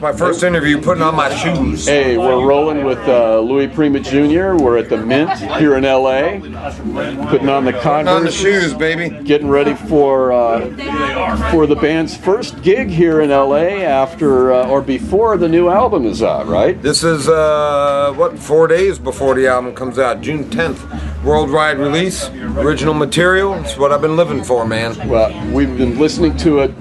It's my first interview putting on my shoes. Hey, we're rolling with Louis Prima Jr. We're at the Mint here in LA, putting on the Converse. On the shoes, baby. Getting ready for the band's first gig here in LA after or before the new album is out, right? This is 4 days before the album comes out, June 10th. Worldwide release, original material. It's what I've been living for, man. Well, we've been listening to it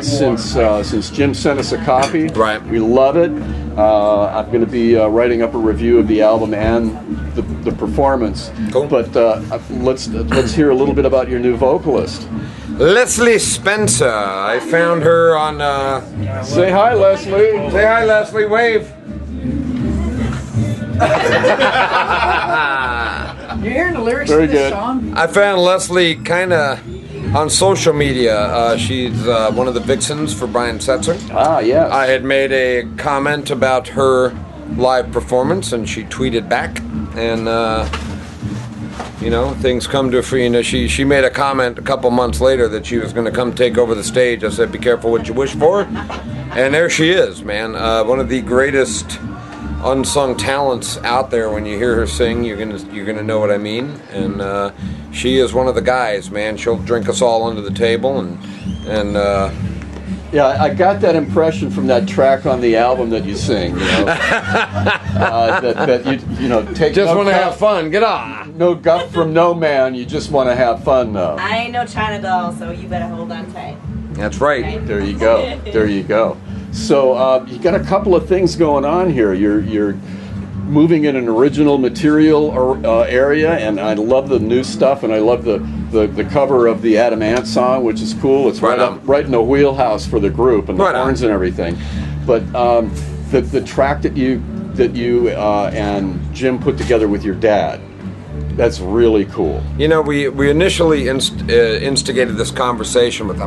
since Jim sent us a copy. Right. We love it. I'm going to be writing up a review of the album and the performance. Cool. But let's hear a little bit about your new vocalist. Leslie Spencer. I found her on. Say hi, Leslie. Say hi, Leslie. Wave. You're hearing the lyrics Very of this good. song? I found Leslie kind of on social media. She's one of the vixens for Brian Setzer. Ah, yes. I had made a comment about her live performance, and she tweeted back, and things come to free. She made a comment a couple months later that she was going to come take over the stage. I said, "Be careful what you wish for," and there she is, man. One of the greatest unsung talents out there. When you hear her sing, you're gonna know what I mean. And she is one of the guys, man. She'll drink us all under the table, and yeah, I got that impression from that track on the album that you sing. That you take. Just no want to guff- have fun. Get on. No guff from no man. You just want to have fun, though. I ain't no China doll, so you better hold on tight. That's right. There you go. There you go. So you got a couple of things going on here. You're moving in an original material area, and I love the new stuff, and I love the cover of the Adam Ant song, which is cool. It's right in the wheelhouse for the group and the horns and everything. But the track that you and Jim put together with your dad. That's really cool. We initially instigated this conversation with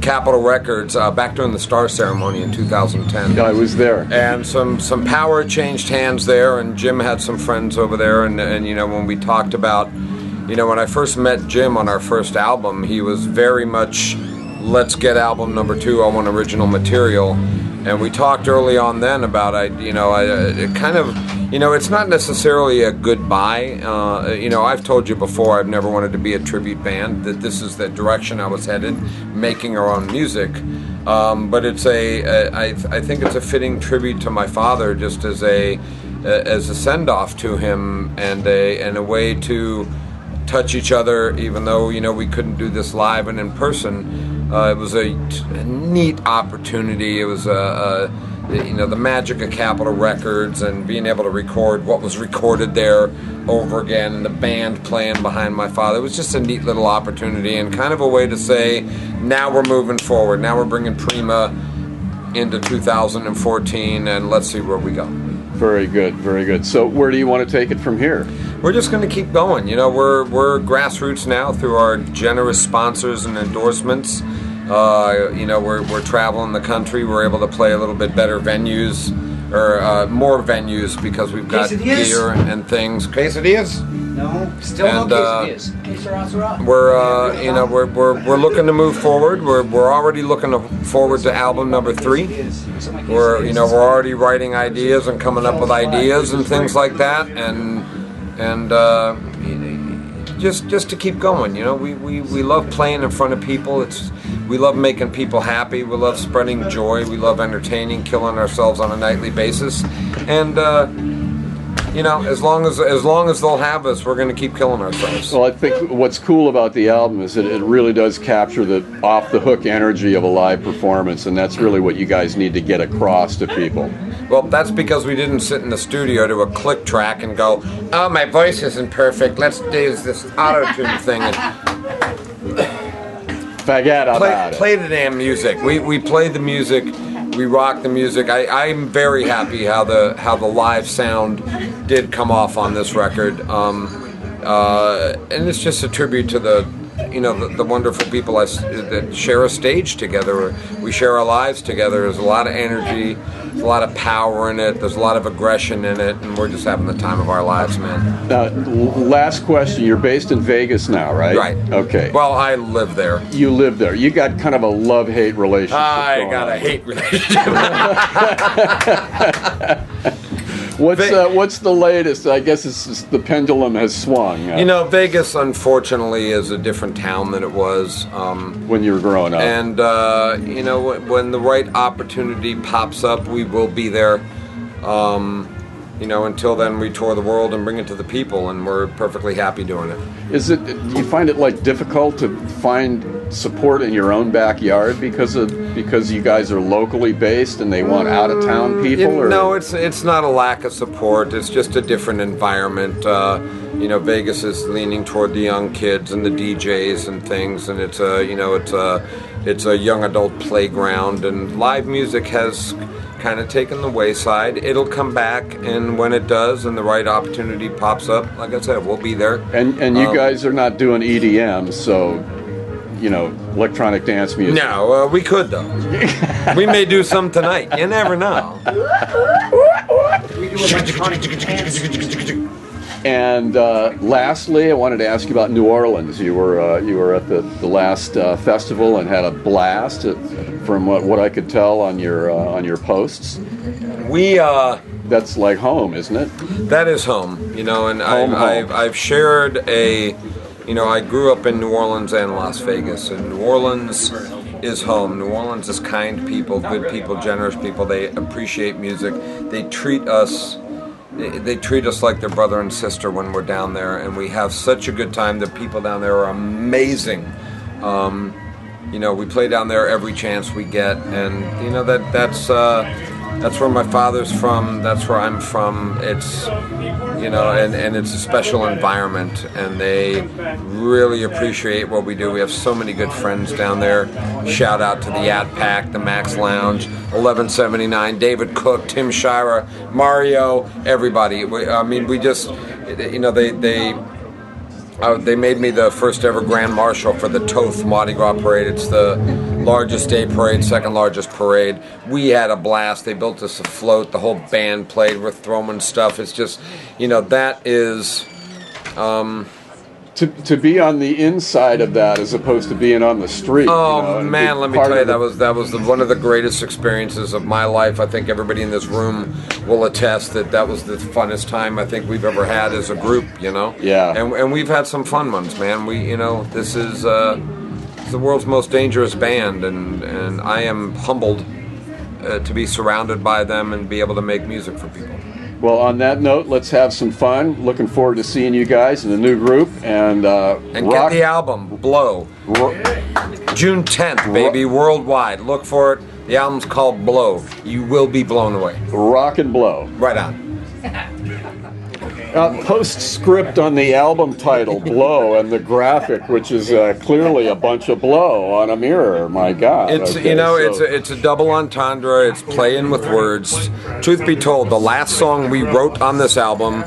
Capitol Records back during the Star Ceremony in 2010. I was there. And some power changed hands there, and Jim had some friends over there, and when we talked about, when I first met Jim on our first album, he was very much, let's get album number 2, I want original material. And we talked early on then about, it's not necessarily a goodbye. I've told you before, I've never wanted to be a tribute band, that this is the direction I was headed, making our own music. But it's I think it's a fitting tribute to my father, just as a send-off to him, and a way to touch each other, even though, we couldn't do this live and in person. It was a neat opportunity. It was the magic of Capitol Records and being able to record what was recorded there over again, and the band playing behind my father. It was just a neat little opportunity, and kind of a way to say, now we're moving forward. Now we're bringing Prima into 2014, and let's see where we go. Very good, very good. So where do you want to take it from here? We're just going to keep going. We're grassroots now through our generous sponsors and endorsements. We're traveling the country. We're able to play a little bit better venues, or more venues, because we've got gear and things. Quesadillas? No, still no quesadillas. We're looking to move forward. We're already looking forward to album number 3. We're already writing ideas and coming up with ideas and things like that, and just to keep going. We love playing in front of people. We love making people happy. We love spreading joy. We love entertaining, killing ourselves on a nightly basis, and as long as they'll have us, we're going to keep killing ourselves. Well, I think what's cool about the album is that it really does capture the off-the-hook energy of a live performance, and that's really what you guys need to get across to people. Well, that's because we didn't sit in the studio to a click track and go, oh, my voice isn't perfect, let's do this auto-tune thing. Forget about it. Play the damn music. We play the music. We rock the music. I'm very happy how the live sound did come off on this record, and it's just a tribute to the wonderful people that share a stage together. We share our lives together. There's a lot of energy, There's a lot of power in it. There's a lot of aggression in it, and we're just having the time of our lives, man. Last question. You're based in Vegas now, right? Right. Okay. Well, I live there. You live there. You got kind of a love-hate relationship. I got a hate relationship. What's the latest? I guess the pendulum has swung. Vegas, unfortunately, is a different town than it was when you were growing up. And when the right opportunity pops up, we will be there. Until then, we tour the world and bring it to the people, and we're perfectly happy doing it. Do you find it difficult to find support in your own backyard because you guys are locally based and they want out of town people? No, it's not a lack of support. It's just a different environment. Vegas is leaning toward the young kids and the DJs and things, and it's a young adult playground, and live music has kind of taken the wayside. It'll come back, and when it does and the right opportunity pops up, like I said, we'll be there. And you guys are not doing EDM, so electronic dance music. No, we could though. We may do some tonight. You never know. We do electronic dance. And lastly, I wanted to ask you about New Orleans. You were at the last festival and had a blast. From what I could tell on your posts. That's like home, isn't it? That is home. And I've shared I grew up in New Orleans and Las Vegas, and New Orleans is home. New Orleans is kind people, good people, generous people. They appreciate music. They treat us like their brother and sister when we're down there, and we have such a good time. The people down there are amazing. We play down there every chance we get, and that's where my father's from. That's where I'm from. It's and it's a special environment, and they really appreciate what we do. We have so many good friends down there. Shout out to the At Pack, the Max Lounge, 1179, David Cook, Tim Shira, Mario, everybody. We just they made me the first ever Grand Marshal for the Toth Mardi Gras Parade. It's the largest day parade, second largest parade. We had a blast. They built us a float. The whole band played. We're throwing stuff. It's just, that is... To be on the inside of that as opposed to being on the street. Oh, man, let me tell you, that was one of the greatest experiences of my life. I think everybody in this room will attest that was the funnest time I think we've ever had as a group, Yeah. And we've had some fun ones, man. This is the world's most dangerous band, and I am humbled to be surrounded by them and be able to make music for people. Well, on that note, let's have some fun. Looking forward to seeing you guys in the new group. And get the album, Blow. June 10th, baby, worldwide. Look for it. The album's called Blow. You will be blown away. Rock and blow. Right on. Postscript on the album title, Blow, and the graphic, which is clearly a bunch of blow on a mirror. My God. It's it's a double entendre. It's playing with words. Truth be told, the last song we wrote on this album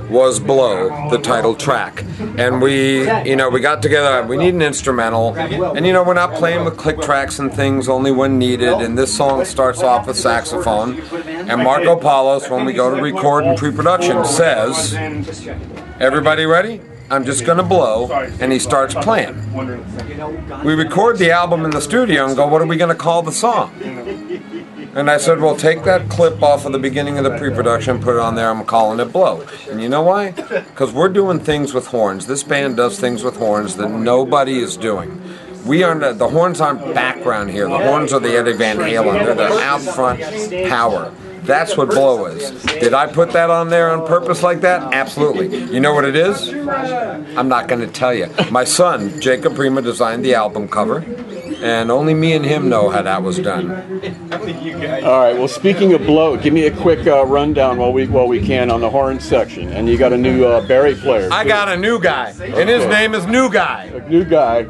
was Blow, the title track. And we got together. We need an instrumental, and we're not playing with click tracks and things only when needed. And this song starts off with saxophone. And Marco Paulos, when we go to record in pre-production, says, "Everybody ready? I'm just going to blow," and he starts playing. We record the album in the studio and go, "What are we going to call the song?" And I said, "Well, take that clip off of the beginning of the pre-production, put it on there, I'm calling it Blow." And you know why? Because we're doing things with horns. This band does things with horns that nobody is doing. The horns aren't background here. The horns are the Eddie Van Halen. They're the out front power. That's what Blow is. Did I put that on there on purpose like that? Absolutely. You know what it is? I'm not going to tell you. My son, Jacob Prima, designed the album cover, and only me and him know how that was done. All right. Well, speaking of Blow, give me a quick rundown while we can on the horn section. And you got a new Barry player. I got a new guy, and his name is New Guy. A new guy.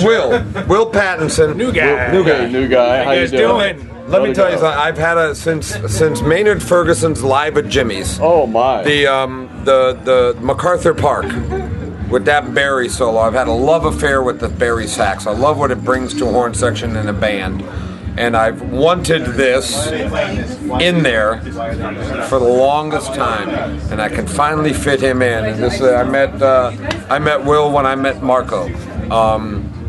Will Pattinson. New guy. New guy. How you doing? Let me tell you something. I've had since Maynard Ferguson's Live at Jimmy's. Oh my! The MacArthur Park with that Barry solo. I've had a love affair with the Barry sax. I love what it brings to a horn section in a band, and I've wanted this in there for the longest time, and I can finally fit him in. And this, I met Will when I met Marco.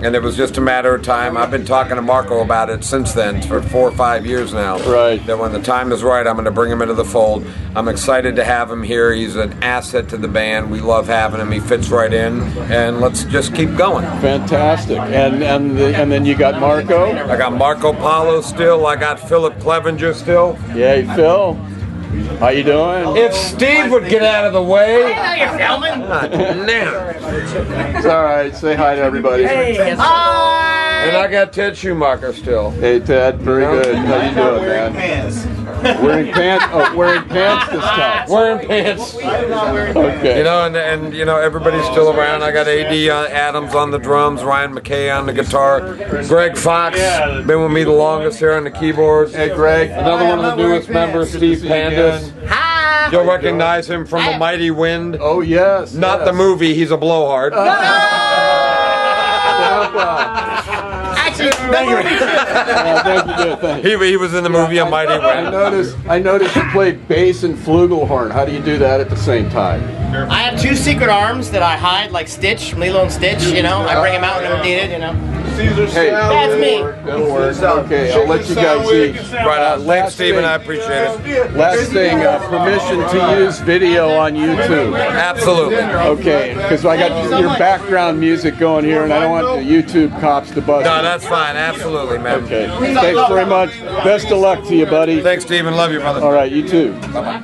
And it was just a matter of time. I've been talking to Marco about it since then for 4 or 5 years now. Right. That when the time is right, I'm going to bring him into the fold. I'm excited to have him here. He's an asset to the band. We love having him. He fits right in, and let's just keep going. Fantastic. And then you got Marco. I got Marco Polo still. I got Philip Clevenger still. Yay, Phil. How you doing? If Steve would get out of the way. I know you're filming. God damn. It's all right. Say hi to everybody. Hi. And I got Ted Schumacher still. Hey, Ted. Very good. How you doing, man? Wearing pants. Oh, wearing pants this time. Wearing pants. Okay. You know, and you know, everybody's still around. I got A.D. Adams on the drums, Ryan McKay on the guitar, Greg Fox, been with me the longest here on the keyboards. Hey, Greg. Another one of the newest members, Steve Pandas. Hi. You'll recognize him from A Mighty Wind. Oh, yes. Not the movie, he's a blowhard. Actually, Thank you. He was in the movie A Mighty Wind. I noticed you played bass and flugelhorn. How do you do that at the same time? I have 2 secret arms that I hide like Stitch, Lilo and Stitch, you know. I bring them out when I'm needed, you know. Hey, That's me. that'll work. Okay, I'll let you guys see. Right, thanks, Stephen, I appreciate it. Last thing, permission to use video on YouTube. Absolutely. Okay, because I got your background music going here, and I don't want the YouTube cops to bust. No, that's fine, absolutely, man. Okay, thanks very much. Best of luck to you, buddy. Thanks, Stephen, love you, brother. All right, you too. Bye-bye.